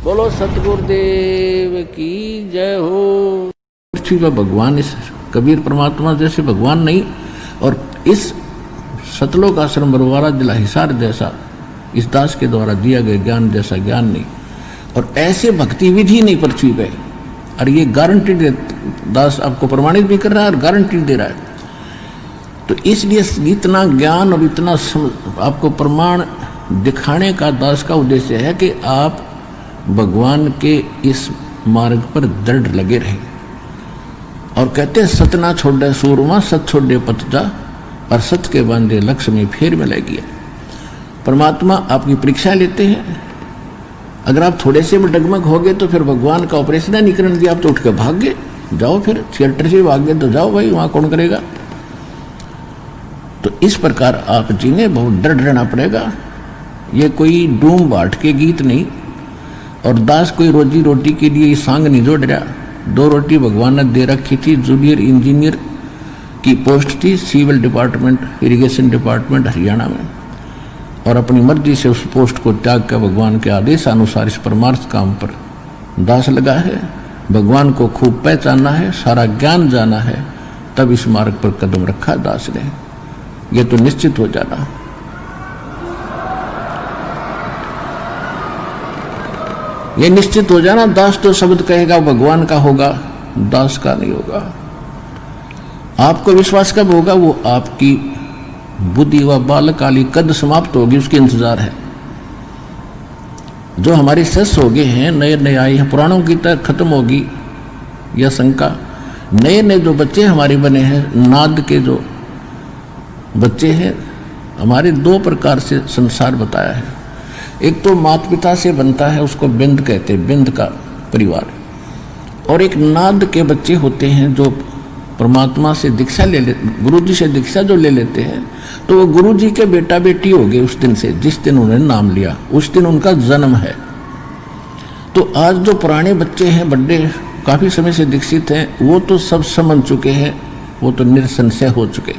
बोलो सतगुरुदेव की जय हो। पृथ्वी पर भगवान इस कबीर परमात्मा जैसे भगवान नहीं, और इस सतलोक आश्रम बरवारा जिला हिसार जैसा इस दास के द्वारा दिया गया ज्ञान जैसा ज्ञान नहीं, और ऐसे भक्ति विधि नहीं पृथ्वी पे। और ये गारंटी दास आपको प्रमाणित भी कर रहा है और गारंटी दे रहा है। तो इसलिए इतना ज्ञान और इतना आपको प्रमाण दिखाने का दास का उद्देश्य है कि आप भगवान के इस मार्ग पर दृढ़ लगे रहें। और कहते हैं सत ना छोड़े सूरमा, सत छोड़े पथ जा, और सत के बांधे लक्ष्य में फेर में लग गया। परमात्मा आपकी परीक्षा लेते हैं। अगर आप थोड़े से भी डगमग हो गए तो फिर भगवान का ऑपरेशन नहीं करने दिया, आप तो उठ के भाग गए, जाओ फिर थिएटर से भाग गए तो जाओ भाई, वहां कौन करेगा। तो इस प्रकार आप जीने बहुत दृढ़ रहना पड़ेगा। ये कोई डूम बाट के गीत नहीं, और दास कोई रोजी रोटी के लिए सांग नहीं जोड़ रहा। 2 रोटी भगवान ने दे रखी थी। जूनियर इंजीनियर की पोस्ट थी, civil department irrigation department Haryana में, और अपनी मर्जी से उस पोस्ट को त्याग कर भगवान के आदेश अनुसार इस परमार्थ काम पर दास लगा है। भगवान को खूब पहचाना है, सारा ज्ञान जाना है, तब इस मार्ग पर कदम रखा दास ने। ये तो निश्चित हो जाना। ये निश्चित हो जाना, दास तो शब्द कहेगा भगवान का होगा, दास का नहीं होगा। आपको विश्वास कब होगा? वो आपकी बुद्धि व बालकाली कद समाप्त होगी, उसके इंतजार है। जो हमारे शिष्य हो गए हैं, नए नए आए हैं, पुराणों की तरह खत्म होगी यह शंका। नए नए जो बच्चे हमारे बने हैं, नाद के जो बच्चे हैं हमारे, 2 प्रकार से संसार बताया है। एक तो माता पिता से बनता है, उसको बिंद कहते हैं, बिंद का परिवार। और एक नाद के बच्चे होते हैं जो परमात्मा से दीक्षा ले ले, गुरु जी से दीक्षा जो ले लेते हैं, तो वो गुरु जी के बेटा बेटी हो गए उस दिन से, जिस दिन उन्होंने नाम लिया, उस दिन उनका जन्म है। तो आज जो पुराने बच्चे हैं, बड़े काफ़ी समय से दीक्षित हैं, वो तो सब समझ चुके हैं, वो तो निरसंशय हो चुके।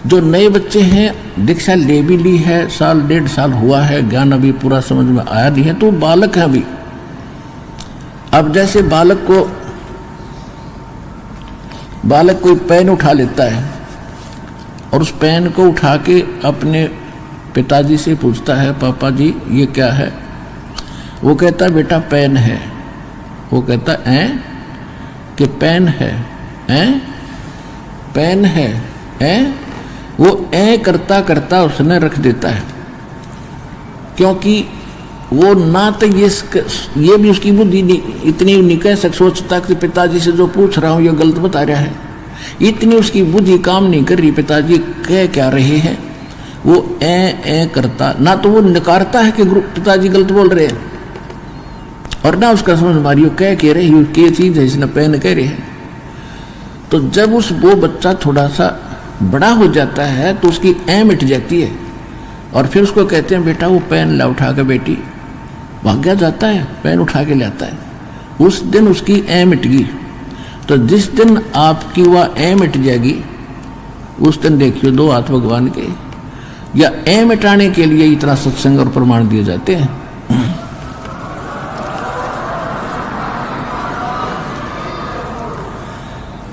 जो नए बच्चे हैं, दीक्षा ले भी ली है, 1.5 साल हुआ है, ज्ञान अभी पूरा समझ में आया नहीं है, तो बालक है अभी। अब जैसे बालक कोई पेन उठा लेता है और उस पेन को उठा के अपने पिताजी से पूछता है, पापा जी ये क्या है? वो कहता है बेटा पेन है। वो कहता है कि पेन है, पेन है। वो करता करता उसने रख देता है, क्योंकि वो ना तो ये भी उसकी बुद्धि इतनी नहीं कह सोचता कि पिताजी से जो पूछ रहा हूँ ये गलत बता रहा है। इतनी उसकी बुद्धि काम नहीं कर रही, पिताजी कह क्या रहे हैं। वो ए करता, ना तो वो नकारता है कि पिताजी गलत बोल रहे हैं, और ना उसका समझ मारियो कह के रही क्या चीज़ है, इसने पेन कह रहे हैं। तो जब वो बच्चा थोड़ा सा बड़ा हो जाता है तो उसकी मिट जाती है, और फिर उसको कहते हैं बेटा वो पेन ला उठा के, बेटी भाग्या जाता है, पेन उठा के लाता है। उस दिन उसकी मिट गई। तो जिस दिन आपकी वह मिट जाएगी, उस दिन देखियो 2 हाथ भगवान के। या मिटाने के लिए इतना सत्संग और प्रमाण दिए जाते हैं।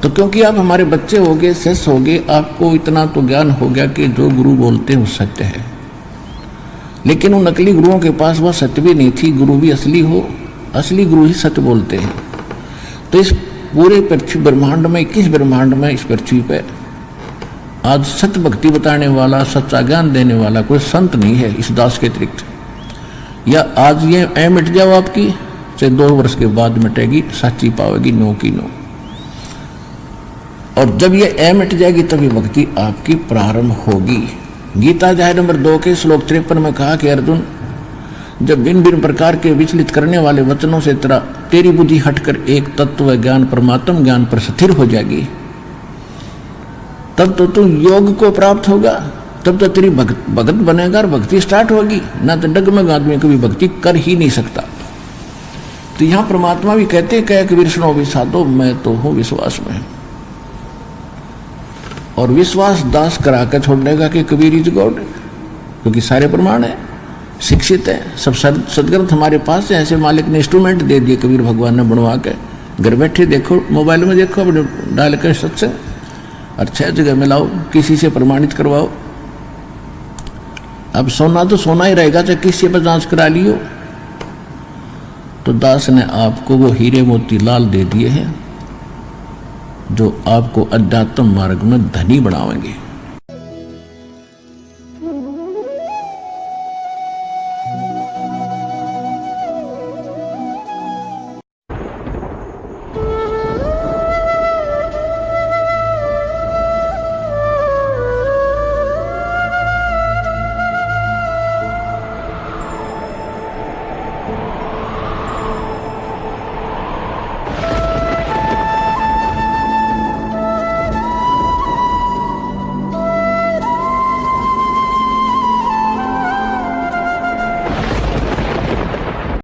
तो क्योंकि आप हमारे बच्चे हो गए, शिष्य हो गए, आपको इतना तो ज्ञान हो गया कि जो गुरु बोलते हैं वो सत्य है। लेकिन उन नकली गुरुओं के पास वह सत्य भी नहीं थी। गुरु भी असली हो, असली गुरु ही सत्य बोलते हैं। तो इस पूरे पृथ्वी ब्रह्मांड में, 21 ब्रह्मांड में, इस पृथ्वी पे आज सत्य भक्ति बताने वाला, सच्चा ज्ञान देने वाला कोई संत नहीं है इस दास के अतिरिक्त। या आज ये मिट जाओ आपकी, चाहे 2 वर्ष के बाद मिटेगी, सच्ची पावेगी, नो की नो। और जब ये मिट जाएगी तभी भक्ति आपकी प्रारंभ होगी। गीता अध्याय नंबर 2 के श्लोक 53 में कहा कि अर्जुन, जब भिन्न भिन्न प्रकार के विचलित करने वाले वचनों से तेरी बुद्धि हटकर एक तत्व ज्ञान, परमात्म ज्ञान पर स्थिर हो जाएगी, तब तो तू योग को प्राप्त होगा, तब तो तेरी भगत बनेगा और भक्ति स्टार्ट होगी। ना तो डगमग आदमी कभी भक्ति कर ही नहीं सकता। तो यहाँ परमात्मा भी कहते कह कि विष्णु भी साधो, मैं तो हूँ विश्वास में। और विश्वास दास करा कर छोड़ देगा कि कबीर इज गॉड, क्योंकि सारे प्रमाण है। शिक्षित है, सब सदग्रंथ हमारे पास है। ऐसे मालिक ने इंस्ट्रूमेंट दे दिए कबीर भगवान ने बनवा के, घर बैठे देखो, मोबाइल में देखो, अपने डाल कर सत्संग, और 6 जगह मिलाओ, किसी से प्रमाणित करवाओ। अब सोना तो सोना ही रहेगा, चाहे किसी पर जांच करा लियो। तो दास ने आपको वो हीरे मोती लाल दे दिए हैं जो आपको अध्यात्म मार्ग में धनी बनावेंगे।